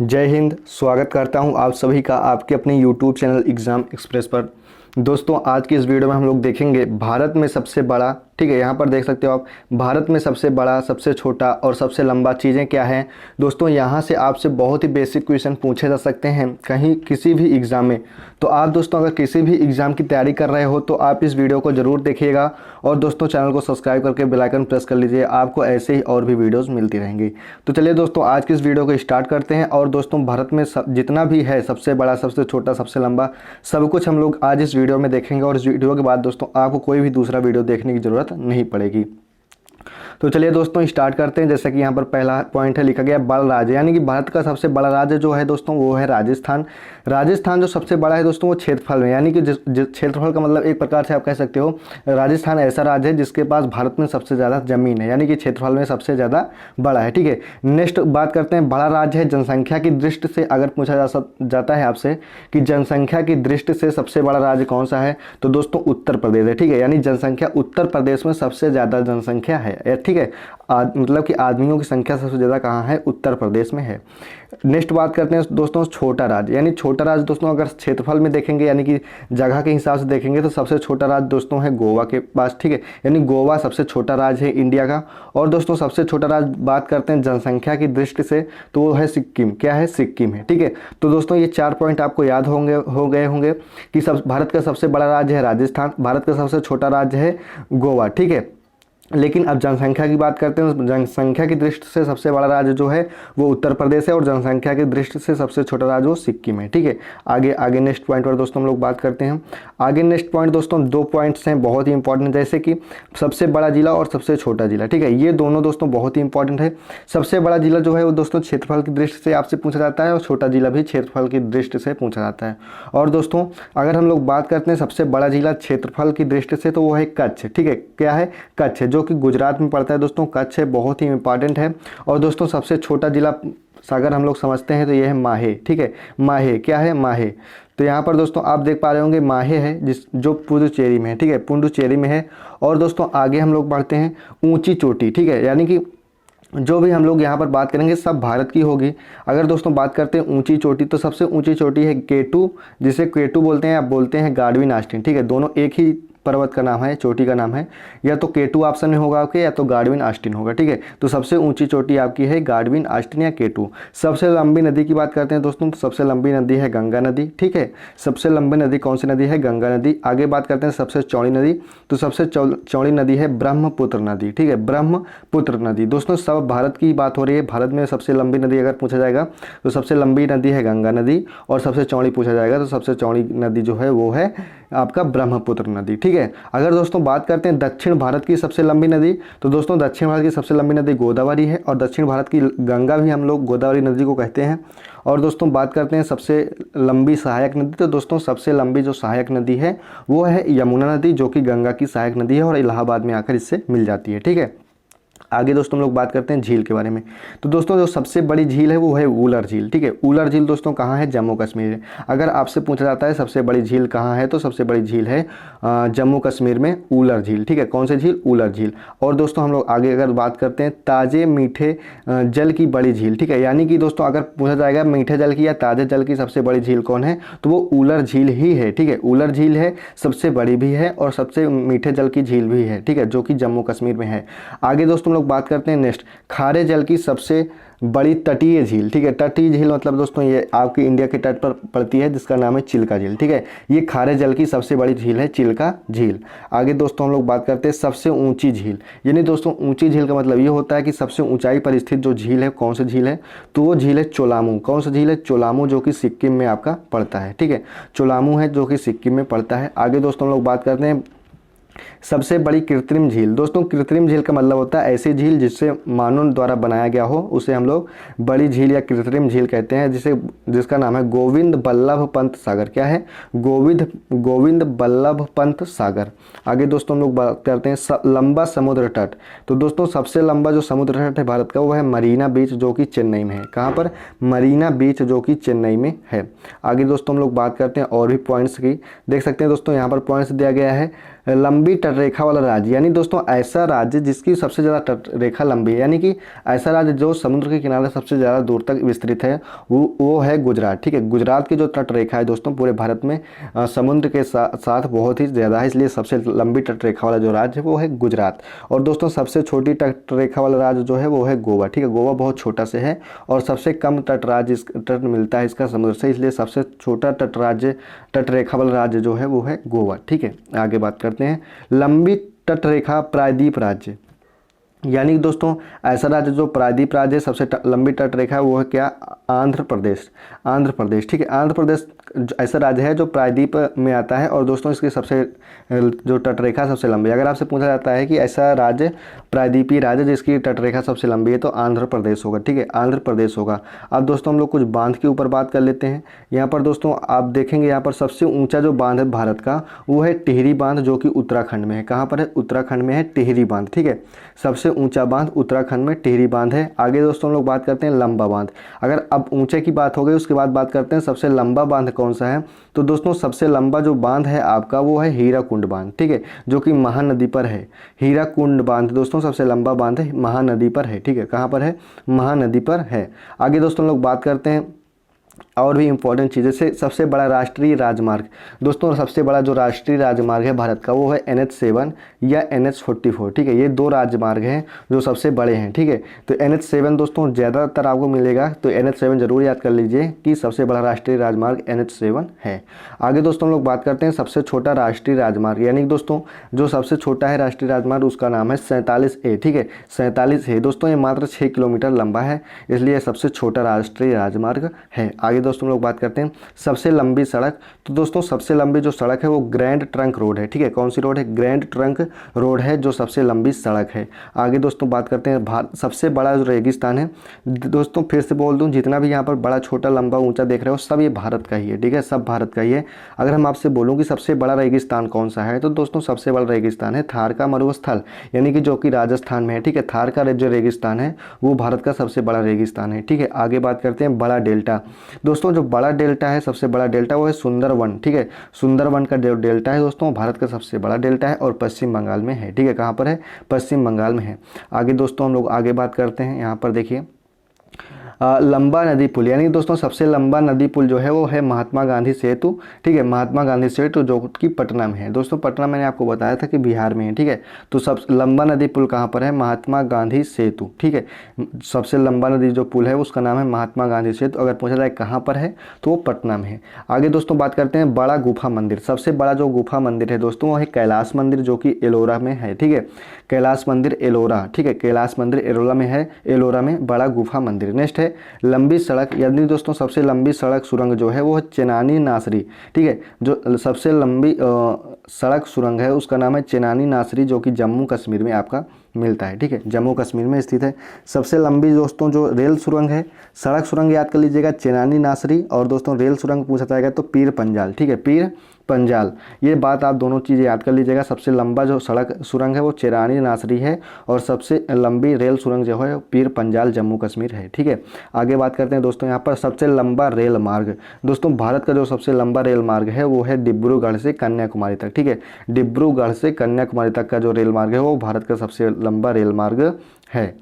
जय हिंद। स्वागत करता हूं आप सभी का आपके अपने यूट्यूब चैनल एग्ज़ाम एक्सप्रेस पर। दोस्तों आज की इस वीडियो में हम लोग देखेंगे भारत में सबसे बड़ा, ठीक है, यहाँ पर देख सकते हो आप, भारत में सबसे बड़ा, सबसे छोटा और सबसे लंबा चीज़ें क्या हैं। दोस्तों यहाँ से आपसे बहुत ही बेसिक क्वेश्चन पूछे जा सकते हैं कहीं किसी भी एग्ज़ाम में। तो आप दोस्तों अगर किसी भी एग्ज़ाम की तैयारी कर रहे हो तो आप इस वीडियो को ज़रूर देखिएगा और दोस्तों चैनल को सब्सक्राइब करके बेल आइकन प्रेस कर लीजिए, आपको ऐसे ही और भी वीडियोज़ मिलती रहेंगी। तो चलिए दोस्तों आज की इस वीडियो को स्टार्ट करते हैं। और दोस्तों भारत में जितना भी है सबसे बड़ा, सबसे छोटा, सबसे लंबा, सब कुछ हम लोग आज इस वीडियो में देखेंगे। और इस वीडियो के बाद दोस्तों आपको कोई भी दूसरा वीडियो देखने की ज़रूरत नहीं पड़ेगी। तो चलिए दोस्तों स्टार्ट करते हैं। जैसे कि यहाँ पर पहला पॉइंट है, लिखा गया बड़ा राज्य, यानी कि भारत का सबसे बड़ा राज्य जो है दोस्तों वो है राजस्थान। राजस्थान जो सबसे बड़ा है दोस्तों वो क्षेत्रफल में, यानी कि जिस क्षेत्रफल का मतलब एक प्रकार से आप कह सकते हो राजस्थान ऐसा राज्य है जिसके पास भारत में सबसे ज़्यादा ज़मीन है, यानी कि क्षेत्रफल में सबसे ज़्यादा बड़ा है। ठीक है, नेक्स्ट बात करते हैं, बड़ा राज्य है जनसंख्या की दृष्टि से। अगर पूछा जाता है आपसे कि जनसंख्या की दृष्टि से सबसे बड़ा राज्य कौन सा है, तो दोस्तों उत्तर प्रदेश है। ठीक है, यानी जनसंख्या उत्तर प्रदेश में सबसे ज़्यादा जनसंख्या है। ठीक है, मतलब कि आदमियों की संख्या सबसे ज़्यादा कहाँ है, उत्तर प्रदेश में है। नेक्स्ट बात करते हैं दोस्तों छोटा राज्य, यानी छोटा राज्य दोस्तों अगर क्षेत्रफल में देखेंगे यानी कि जगह के हिसाब से देखेंगे तो सबसे छोटा राज्य दोस्तों है गोवा के पास। ठीक है, यानी गोवा सबसे छोटा राज्य है इंडिया का। और दोस्तों सबसे छोटा राज्य बात करते हैं जनसंख्या की दृष्टि से तो वो है सिक्किम। क्या है, सिक्किम है। ठीक है, तो दोस्तों ये 4 पॉइंट आपको याद हो गए होंगे कि भारत का सबसे बड़ा राज्य है राजस्थान, भारत का सबसे छोटा राज्य है गोवा। ठीक है, लेकिन अब जनसंख्या की बात करते हैं। जनसंख्या की दृष्टि से सबसे बड़ा राज्य जो है वो उत्तर प्रदेश है और जनसंख्या की दृष्टि से सबसे छोटा राज्य वो सिक्किम है। ठीक है, आगे नेक्स्ट पॉइंट पर दोस्तों हम लोग बात करते हैं। आगे नेक्स्ट पॉइंट दोस्तों 2 पॉइंट्स हैं बहुत ही इंपॉर्टेंट, जैसे कि सबसे बड़ा जिला और सबसे छोटा जिला। ठीक है, ये दोनों दोस्तों बहुत ही इंपॉर्टेंट है। सबसे बड़ा जिला जो है वो दोस्तों क्षेत्रफल की दृष्टि से आपसे पूछा जाता है और छोटा जिला भी क्षेत्रफल की दृष्टि से पूछा जाता है। और दोस्तों अगर हम लोग बात करते हैं सबसे बड़ा जिला क्षेत्रफल की दृष्टि से तो वो है कच्छ। ठीक है, क्या है, कच्छ है, जो कि गुजरात में पड़ता है दोस्तों। कच्छ है, बहुत ही इंपॉर्टेंट है। और दोस्तों सबसे छोटा जिला अगर हम लोग समझते हैं तो ये है माहे। ठीक है, माहे क्या है, माहे। तो यहाँ पर दोस्तों आप देख पा रहे होंगे माहे है जो पुडुचेरी में है। ठीक है, पुडुचेरी में है। और दोस्तों आगे हम लोग बढ़ते हैं, ऊंची चोटी। ठीक है, यानी कि जो भी हम लोग यहाँ पर बात करेंगे सब भारत की होगी। अगर दोस्तों बात करते हैं ऊंची चोटी तो सबसे ऊंची चोटी है K2, जिसे K2 बोलते हैं, आप बोलते हैं गार्डविन आस्टीन। ठीक है, दोनों एक ही पर्वत का नाम है, चोटी का नाम है। या तो K2 ऑप्शन में होगा आपके या तो गार्डविन आस्टीन होगा। ठीक है, तो सबसे ऊंची चोटी आपकी है गार्डविन आस्टीन या K2। सबसे लंबी नदी की बात करते हैं दोस्तों तो सबसे लंबी नदी है गंगा नदी। ठीक है, सबसे लंबी नदी कौन सी नदी है, गंगा नदी। आगे बात करते हैं सबसे चौड़ी नदी, तो सबसे चौड़ी नदी है ब्रह्मपुत्र नदी। ठीक है, ब्रह्मपुत्र नदी। दोस्तों सब भारत की बात हो रही है, भारत में सबसे लंबी नदी अगर पूछा जाएगा तो सबसे लंबी नदी है गंगा नदी और सबसे चौड़ी पूछा जाएगा तो सबसे चौड़ी नदी जो है वो है आपका ब्रह्मपुत्र नदी। ठीक है, अगर दोस्तों बात करते हैं दक्षिण भारत की सबसे लंबी नदी तो दोस्तों दक्षिण भारत की सबसे लंबी नदी गोदावरी है और दक्षिण भारत की गंगा भी हम लोग गोदावरी नदी को कहते हैं। और दोस्तों बात करते हैं सबसे लंबी सहायक नदी, तो दोस्तों सबसे लंबी जो सहायक नदी है वो है यमुना नदी, जो कि गंगा की सहायक नदी है और इलाहाबाद में आकर इससे मिल जाती है। ठीक है, आगे दोस्तों हम लोग बात करते हैं झील के बारे में। तो दोस्तों जो सबसे बड़ी झील है वो है ऊलर झील। ठीक है, ऊलर झील दोस्तों कहाँ है, जम्मू कश्मीर है। अगर आपसे पूछा जाता है सबसे बड़ी झील कहाँ है तो सबसे बड़ी झील है जम्मू कश्मीर में ऊलर झील। ठीक है, कौन सी झील, ऊलर झील। और दोस्तों हम लोग आगे अगर बात करते हैं ताज़े मीठे जल की बड़ी झील। ठीक है, यानी कि दोस्तों अगर पूछा जाएगा मीठे जल की या ताज़े जल की सबसे बड़ी झील कौन है तो वो ऊलर झील ही है। ठीक है, ऊलर झील है, सबसे बड़ी भी है और सबसे मीठे जल की झील भी है। ठीक है, जो कि जम्मू कश्मीर में है। आगे दोस्तों लोग बात करते हैं नेक्स्ट खारे जल की सबसे बड़ी तटीय झील। ठीक है, तटीय झील मतलब दोस्तों ये आपकी इंडिया के तट पर पड़ती है जिसका नाम है चिल्का झील। ठीक है, ये खारे जल की सबसे बड़ी झील है चिल्का झील। आगे दोस्तों हम लोग बात करते हैं सबसे ऊंची झील, यानी दोस्तों ऊंची झील का मतलब ये होता है कि सबसे ऊंचाई पर स्थित जो झील है कौन सी झील है तो वो झील है चोलामू। कौन सी झील है, चोलामू, जो कि सिक्किम में आपका पड़ता है। ठीक है, चोलामू है जो कि सिक्किम में पड़ता है। आगे दोस्तों हम लोग बात करते हैं सबसे बड़ी कृत्रिम झील। दोस्तों कृत्रिम झील का मतलब होता है ऐसी झील जिससे मानव द्वारा बनाया गया हो, उसे हम लोग बड़ी झील या कृत्रिम झील कहते हैं, जिसका नाम है गोविंद बल्लभ पंत सागर। क्या है, गोविंद बल्लभ पंत सागर। आगे दोस्तों हम लोग बात करते हैं लंबा समुद्र तट। तो दोस्तों सबसे लंबा जो समुद्र तट है भारत का वो है मरीना बीच, जो कि चेन्नई में है। कहाँ पर, मरीना बीच, जो कि चेन्नई में है। आगे दोस्तों हम लोग बात करते हैं और भी पॉइंट्स की, देख सकते हैं दोस्तों यहाँ पर पॉइंट्स दिया गया है। लंबी तटरेखा वाला राज्य, यानी दोस्तों ऐसा राज्य जिसकी सबसे ज़्यादा तटरेखा लंबी है, यानी कि ऐसा राज्य जो समुद्र के किनारे सबसे ज़्यादा दूर तक विस्तृत है, वो है गुजरात। ठीक है, गुजरात की जो तटरेखा है दोस्तों पूरे भारत में समुद्र के साथ बहुत ही ज़्यादा है, इसलिए सबसे लंबी तटरेखा वाला जो राज्य है वो है गुजरात। और दोस्तों सबसे छोटी तटरेखा वाला राज्य जो है वो है गोवा। ठीक है, गोवा बहुत छोटा से है और सबसे कम तट मिलता है इसका समुद्र से, इसलिए सबसे छोटा तटरेखा वाला राज्य जो है वो है गोवा। ठीक है, आगे बात करते हैं लंबी तटरेखा प्रायद्वीप राज्य, यानी कि दोस्तों ऐसा राज्य जो प्रायद्वीप राज्य है, सबसे लंबी तटरेखा है वो है क्या, आंध्र प्रदेश। आंध्र प्रदेश, ठीक है, आंध्र प्रदेश ऐसा राज्य है जो प्रायद्वीप में आता है और दोस्तों इसकी सबसे जो तटरेखा सबसे लंबी है। अगर आपसे पूछा जाता है कि ऐसा राज्य प्रायद्वीपीय राज्य जिसकी तटरेखा सबसे लंबी है तो आंध्र प्रदेश होगा। ठीक है, आंध्र प्रदेश होगा। अब दोस्तों हम लोग कुछ बांध के ऊपर बात कर लेते हैं। यहाँ पर दोस्तों आप देखेंगे यहाँ पर सबसे ऊंचा जो बांध है भारत का वो है टिहरी बांध, जो कि उत्तराखंड में है। कहाँ पर है, उत्तराखंड में है टिहरी बांध। ठीक है, सबसे ऊंचा बांध उत्तराखंड में टिहरी बांध है। आगे दोस्तों हम लोग बात करते हैं लंबा बांध। अगर अब ऊंचे की बात हो गई उसके बाद बात करते हैं सबसे लंबा बांध कौन सा है। तो दोस्तों सबसे लंबा जो बांध है आपका वो है हीराकुंड बांध। ठीक है, जो कि महानदी पर है। हीराकुंड बांध दोस्तों सबसे लंबा बांध है, महानदी पर है। ठीक है, कहाँ पर है, महानदी पर है। आगे दोस्तों हम लोग बात करते हैं और भी इंपॉर्टेंट चीज़, जैसे सबसे बड़ा राष्ट्रीय राजमार्ग। दोस्तों सबसे बड़ा जो राष्ट्रीय राजमार्ग है भारत का वो है NH7 या NH44। ठीक है, ये दो राजमार्ग हैं जो सबसे बड़े हैं। ठीक है, तो NH7 दोस्तों ज़्यादातर आपको मिलेगा, तो NH7 जरूर याद कर लीजिए कि सबसे बड़ा राष्ट्रीय राजमार्ग NH7 है। आगे दोस्तों हम लोग बात करते हैं सबसे छोटा राष्ट्रीय राजमार्ग, यानी दोस्तों जो सबसे छोटा है राष्ट्रीय राजमार्ग उसका नाम है 47A। ठीक है, 47A दोस्तों ये मात्र 6 किलोमीटर लंबा है, इसलिए सबसे छोटा राष्ट्रीय राजमार्ग है। आगे दोस्तों लोग बात करते हैं सबसे लंबी सड़क। तो दोस्तों सबसे लंबी जो सड़क है वो ग्रैंड ट्रंक रोड है। ठीक है, कौन सी रोड है, ग्रैंड ट्रंक रोड है जो सबसे लंबी सड़क है। आगे दोस्तों बात करते हैं सबसे बड़ा जो रेगिस्तान है। दोस्तों फिर से बोल दूं, जितना भी यहाँ पर बड़ा छोटा लंबा ऊंचा देख रहे हो सब ये भारत का ही है। ठीक है, सब भारत का ही है। अगर हम आपसे बोलूँ कि सबसे बड़ा रेगिस्तान कौन सा है, तो दोस्तों सबसे बड़ा रेगिस्तान है थार का मरुस्थल, यानी कि जो कि राजस्थान में है। ठीक है, थार का जो रेगिस्तान है वो भारत का सबसे बड़ा रेगिस्तान है। ठीक है, आगे बात करते हैं बड़ा डेल्टा। दोस्तों जो बड़ा डेल्टा है, सबसे बड़ा डेल्टा वो है सुंदरवन। ठीक है, सुंदरवन का जो डेल्टा है दोस्तों भारत का सबसे बड़ा डेल्टा है और पश्चिम बंगाल में है। ठीक है, कहाँ पर है, पश्चिम बंगाल में है। आगे दोस्तों हम लोग आगे बात करते हैं, यहाँ पर देखिए लंबा नदी पुल, यानी दोस्तों सबसे लंबा नदी पुल जो है वो है महात्मा गांधी सेतु। ठीक है, महात्मा गांधी सेतु जो कि पटना में है। दोस्तों पटना मैंने आपको बताया था कि बिहार में है। ठीक है, तो सब लंबा नदी पुल कहाँ पर है, महात्मा गांधी सेतु। ठीक है, सबसे लंबा नदी जो पुल है उसका नाम है महात्मा गांधी सेतु। अगर पूछा जाए कहाँ पर है तो वो पटना में है। आगे दोस्तों बात करते हैं बड़ा गुफा मंदिर। सबसे बड़ा जो गुफा मंदिर है दोस्तों वो है कैलाश मंदिर, जो कि एलोरा में है। ठीक है, कैलाश मंदिर एलोरा। ठीक है, कैलाश मंदिर एलोरा में है, एलोरा में बड़ा गुफा मंदिर। नेक्स्ट है लंबी सड़क, यानी दोस्तों सबसे लंबी सड़क सुरंग जो है वो है चेनानी नासरी। ठीक है, जो सबसे लंबी सड़क सुरंग है उसका नाम है चेनानी नासरी, जो कि जम्मू कश्मीर में आपका मिलता है। ठीक है, जम्मू कश्मीर में स्थित है। सबसे लंबी दोस्तों जो रेल सुरंग है, सड़क सुरंग याद कर लीजिएगा चेनानी नासरी, और दोस्तों रेल सुरंग पूछा जाएगा तो पीर पंजाल। ठीक है, पीर पंजाल, ये बात आप दोनों चीज़ें याद कर लीजिएगा। सबसे लंबा जो सड़क सुरंग है वो चेनानी नासरी है और सबसे लंबी रेल सुरंग जो है पीर पंजाल जम्मू कश्मीर है। ठीक है, आगे बात करते हैं दोस्तों यहाँ पर सबसे लंबा रेल मार्ग। दोस्तों भारत का जो सबसे लंबा रेल मार्ग है वो है डिब्रूगढ़ से कन्याकुमारी तक। ठीक है, डिब्रूगढ़ से कन्याकुमारी तक का जो रेल मार्ग है वो भारत का सबसे लंबा रेल मार्ग है।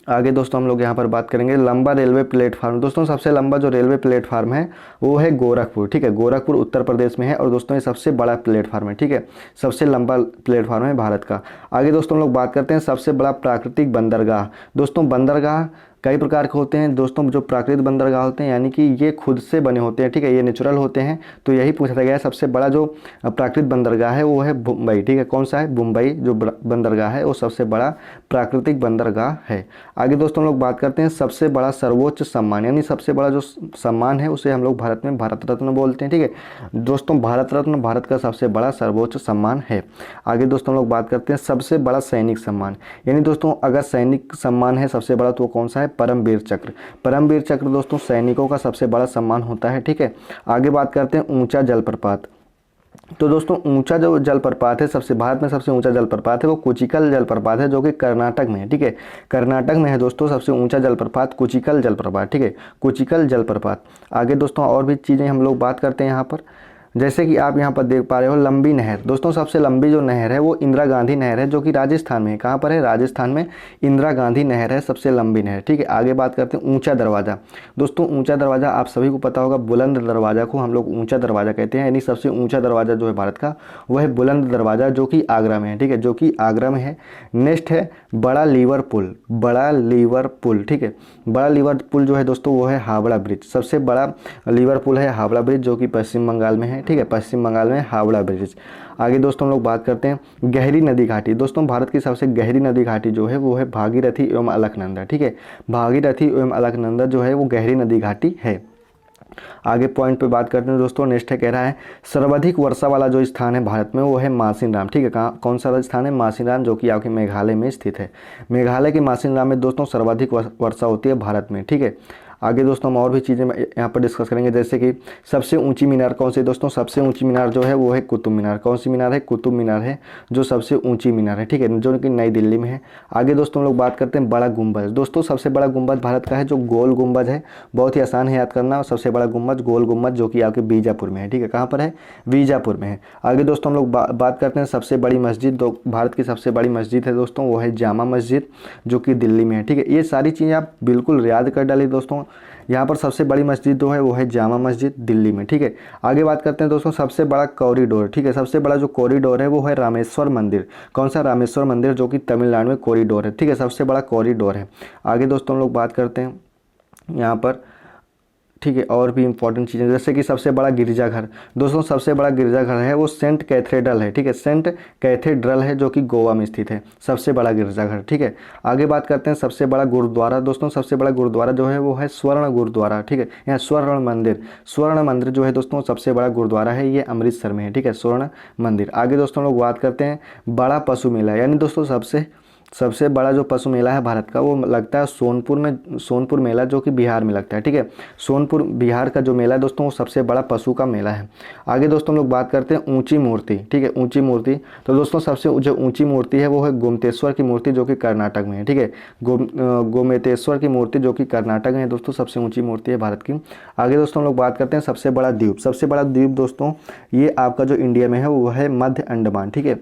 आगे दोस्तों हम लोग यहाँ पर बात करेंगे लंबा रेलवे प्लेटफार्म। दोस्तों सबसे लंबा जो रेलवे प्लेटफार्म है वो है गोरखपुर। ठीक है, गोरखपुर उत्तर प्रदेश में है और दोस्तों ये सबसे बड़ा प्लेटफार्म है। ठीक है, सबसे लंबा प्लेटफार्म है भारत का। आगे दोस्तों हम लोग बात करते हैं सबसे बड़ा प्राकृतिक बंदरगाह। दोस्तों बंदरगाह कई प्रकार के होते हैं दोस्तों। जो प्राकृतिक बंदरगाह होते हैं यानी कि ये खुद से बने होते हैं। ठीक है, ये नेचुरल होते हैं, तो यही पूछा गया है सबसे बड़ा जो प्राकृतिक बंदरगाह है वो है मुंबई। ठीक है, कौन सा है, मुंबई जो बंदरगाह है वो सबसे बड़ा प्राकृतिक बंदरगाह है। आगे दोस्तों हम लोग बात करते हैं सबसे बड़ा सर्वोच्च सम्मान, यानी सबसे बड़ा जो सम्मान है उसे हम लोग भारत में भारत रत्न बोलते हैं। ठीक है दोस्तों, भारत रत्न भारत का सबसे बड़ा सर्वोच्च सम्मान है। आगे दोस्तों हम लोग बात करते हैं सबसे बड़ा सैनिक सम्मान, यानी दोस्तों अगर सैनिक सम्मान है सबसे बड़ा तो कौन सा है, परमवीर चक्र। परमवीर चक्र दोस्तों सैनिकों का सबसे बड़ा सम्मान होता है। ठीक है, आगे बात करते हैं ऊंचा जलप्रपात। तो दोस्तों ऊंचा जो जलप्रपात है, सबसे भारत में सबसे ऊंचा जलप्रपात है वो कुचिकल जलप्रपात है, जो कि कर्नाटक में है। ठीक है, कर्नाटक में है दोस्तों सबसे ऊंचा जलप्रपात कुचिकल जलप्रपात। ठीक है, कुचिकल जलप्रपात। आगे दोस्तों और भी चीज़ें हम लोग बात करते हैं यहाँ पर। जैसे कि आप यहाँ पर देख पा रहे हो लंबी नहर, दोस्तों सबसे लंबी जो नहर है वो इंदिरा गांधी नहर है, जो कि राजस्थान में है। कहाँ पर है? राजस्थान में इंदिरा गांधी नहर है सबसे लंबी नहर। ठीक है, आगे बात करते हैं ऊंचा दरवाज़ा। दोस्तों ऊंचा दरवाज़ा आप सभी को पता होगा, बुलंद दरवाज़ा को हम लोग ऊंचा दरवाज़ा कहते हैं, यानी सबसे ऊंचा दरवाज़ा जो है भारत का वो है बुलंद दरवाज़ा, जो कि आगरा में है। ठीक है, जो कि आगरा में है। नेक्स्ट है बड़ा लीवर पुल, बड़ा लीवर पुल। ठीक है, बड़ा लीवर पुल जो है दोस्तों वो है हावड़ा ब्रिज, सबसे बड़ा लीवर पुल है हावड़ा ब्रिज, जो कि पश्चिम बंगाल में है। ठीक है, पश्चिम बंगाल में हावड़ा ब्रिज। आगे दोस्तों हम लोग बात करते हैं गहरी नदी घाटी। दोस्तों भारत की सबसे गहरी नदी घाटी जो है वो है भागीरथी एवं अलकनंदा। ठीक है, भागीरथी एवं अलकनंदा जो है वो गहरी नदी घाटी है। आगे पॉइंट पे बात करते हैं दोस्तों, नेक्स्ट है कह रहा है सर्वाधिक वर्षा वाला जो स्थान है भारत में वो है मासिनराम। ठीक है, कहाँ कौन सा स्थान है? मासिनराम, जो कि आपके मेघालय में स्थित है। मेघालय के मासिनराम में दोस्तों सर्वाधिक वर्षा होती है भारत में। ठीक है, आगे दोस्तों हम और भी चीज़ें यहाँ पर डिस्कस करेंगे, जैसे कि सबसे ऊंची मीनार कौन सी? दोस्तों सबसे ऊंची मीनार जो है वो है कुतुब मीनार। कौन सी मीनार है? कुतुब मीनार है जो सबसे ऊंची मीनार है। ठीक है, जो कि नई दिल्ली में है। आगे दोस्तों हम लोग बात करते हैं बड़ा गुंबज। दोस्तों सबसे बड़ा गुंबज भारत का है जो गोल गुंबज है, बहुत ही आसान है याद करना। सबसे बड़ा गुंबज गोल गुंबज, जो कि आपके बीजापुर में है। ठीक है, कहाँ पर है? बीजापुर में है। आगे दोस्तों हम लोग बात करते हैं सबसे बड़ी मस्जिद। भारत की सबसे बड़ी मस्जिद है दोस्तों वो है जामा मस्जिद, जो कि दिल्ली में है। ठीक है, ये सारी चीज़ें आप बिल्कुल याद कर डालिए दोस्तों। यहाँ पर सबसे बड़ी मस्जिद जो है वो है जामा मस्जिद दिल्ली में। ठीक है, आगे बात करते हैं दोस्तों सबसे बड़ा कॉरिडोर। ठीक है, सबसे बड़ा जो कॉरिडोर है वो है रामेश्वर मंदिर। कौन सा? रामेश्वर मंदिर, जो कि तमिलनाडु में कॉरिडोर है। ठीक है, सबसे बड़ा कॉरिडोर है। आगे दोस्तों हम लोग बात करते हैं यहाँ पर, ठीक है, और भी इंपॉर्टेंट चीज़ें, जैसे कि सबसे बड़ा गिरजाघर। दोस्तों सबसे बड़ा गिरजाघर है वो सेंट कैथेड्रल है। ठीक है, सेंट कैथेड्रल है, जो कि गोवा में स्थित है, सबसे बड़ा गिरजाघर। ठीक है, आगे बात करते हैं सबसे बड़ा गुरुद्वारा। दोस्तों सबसे बड़ा गुरुद्वारा जो है वो है स्वर्ण गुरुद्वारा। ठीक है, यहाँ स्वर्ण मंदिर, स्वर्ण मंदिर जो है दोस्तों सबसे बड़ा गुरुद्वारा है, ये अमृतसर में है। ठीक है, स्वर्ण मंदिर। आगे दोस्तों लोग बात करते हैं बड़ा पशु मेला, यानी दोस्तों सबसे बड़ा जो पशु मेला है भारत का वो लगता है सोनपुर में, सोनपुर मेला, जो कि बिहार में लगता है। ठीक है, सोनपुर बिहार का जो मेला है दोस्तों वो सबसे बड़ा पशु का मेला है। आगे दोस्तों हम लोग बात करते हैं ऊंची मूर्ति। ठीक है, ऊंची मूर्ति, तो दोस्तों सबसे जो ऊंची मूर्ति है वो है गोमतेश्वर की मूर्ति, जो कि कर्नाटक में है। ठीक है, गोमतेश्वर की मूर्ति, जो कि कर्नाटक में है दोस्तों, सबसे ऊंची मूर्ति है भारत की। आगे दोस्तों हम लोग बात करते हैं सबसे बड़ा द्वीप। सबसे बड़ा द्वीप दोस्तों ये आपका जो इंडिया में है वो है मध्य अंडमान। ठीक है,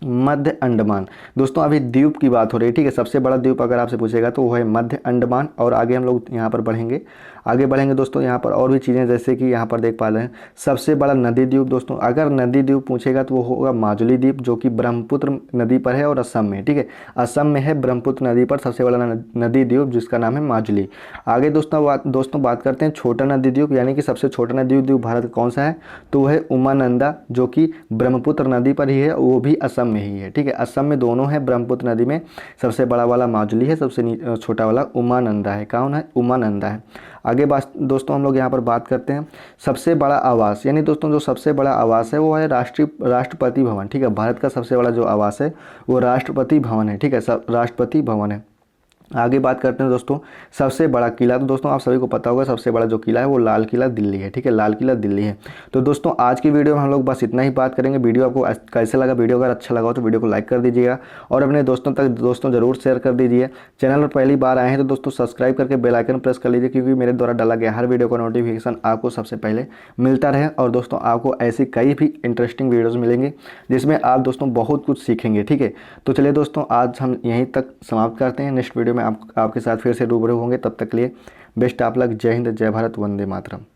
मध्य अंडमान। दोस्तों अभी द्वीप की बात हो रही है। ठीक है, सबसे बड़ा द्वीप अगर आपसे पूछेगा तो वो है मध्य अंडमान। और आगे हम लोग यहाँ पर आगे बढ़ेंगे दोस्तों, यहाँ पर और भी चीज़ें, जैसे कि यहाँ पर देख पा रहे हैं सबसे बड़ा नदी द्वीप। दोस्तों अगर नदी द्वीप पूछेगा तो वो होगा माजुली द्वीप, जो कि ब्रह्मपुत्र नदी पर है और असम में। ठीक है, असम में है ब्रह्मपुत्र नदी पर सबसे बड़ा नदी द्वीप, जिसका नाम है माजुली। आगे दोस्तों बात करते हैं छोटा नदी द्वीप, यानी कि सबसे छोटा नदी द्वीप भारत का कौन सा है? तो वो है उमानंदा, जो कि ब्रह्मपुत्र नदी पर ही है, वो भी असम में ही है। ठीक है, असम में दोनों है, ब्रह्मपुत्र नदी में सबसे बड़ा वाला माजुली है, सबसे छोटा वाला उमानंदा है। कौन है? उमानंदा है। आगे दोस्तों हम लोग यहाँ पर बात करते हैं सबसे बड़ा आवास, यानी दोस्तों जो सबसे बड़ा आवास है वो है राष्ट्रपति भवन। ठीक है, भारत का सबसे बड़ा जो आवास है वो राष्ट्रपति भवन है। ठीक है, राष्ट्रपति भवन है। आगे बात करते हैं दोस्तों सबसे बड़ा किला। तो दोस्तों आप सभी को पता होगा सबसे बड़ा जो किला है वो लाल किला दिल्ली है। ठीक है, लाल किला दिल्ली है। तो दोस्तों आज की वीडियो में हम लोग बस इतना ही बात करेंगे। वीडियो आपको कैसे लगा? वीडियो अगर अच्छा लगा हो तो वीडियो को लाइक कर दीजिएगा और अपने दोस्तों तक जरूर शेयर कर दीजिए। चैनल पर पहली बार आए हैं तो दोस्तों सब्सक्राइब करके बेल आइकन प्रेस कर लीजिए, क्योंकि मेरे द्वारा डाला गया हर वीडियो का नोटिफिकेशन आपको सबसे पहले मिलता रहे। और दोस्तों आपको ऐसी कई भी इंटरेस्टिंग वीडियोज़ मिलेंगी जिसमें आप दोस्तों बहुत कुछ सीखेंगे। ठीक है, तो चलिए दोस्तों आज हम यहीं तक समाप्त करते हैं। नेक्स्ट वीडियो में आपके साथ फिर से रूबरू होंगे। तब तक के लिए बेस्ट ऑफ लक। जय हिंद, जय भारत, वंदे मातरम।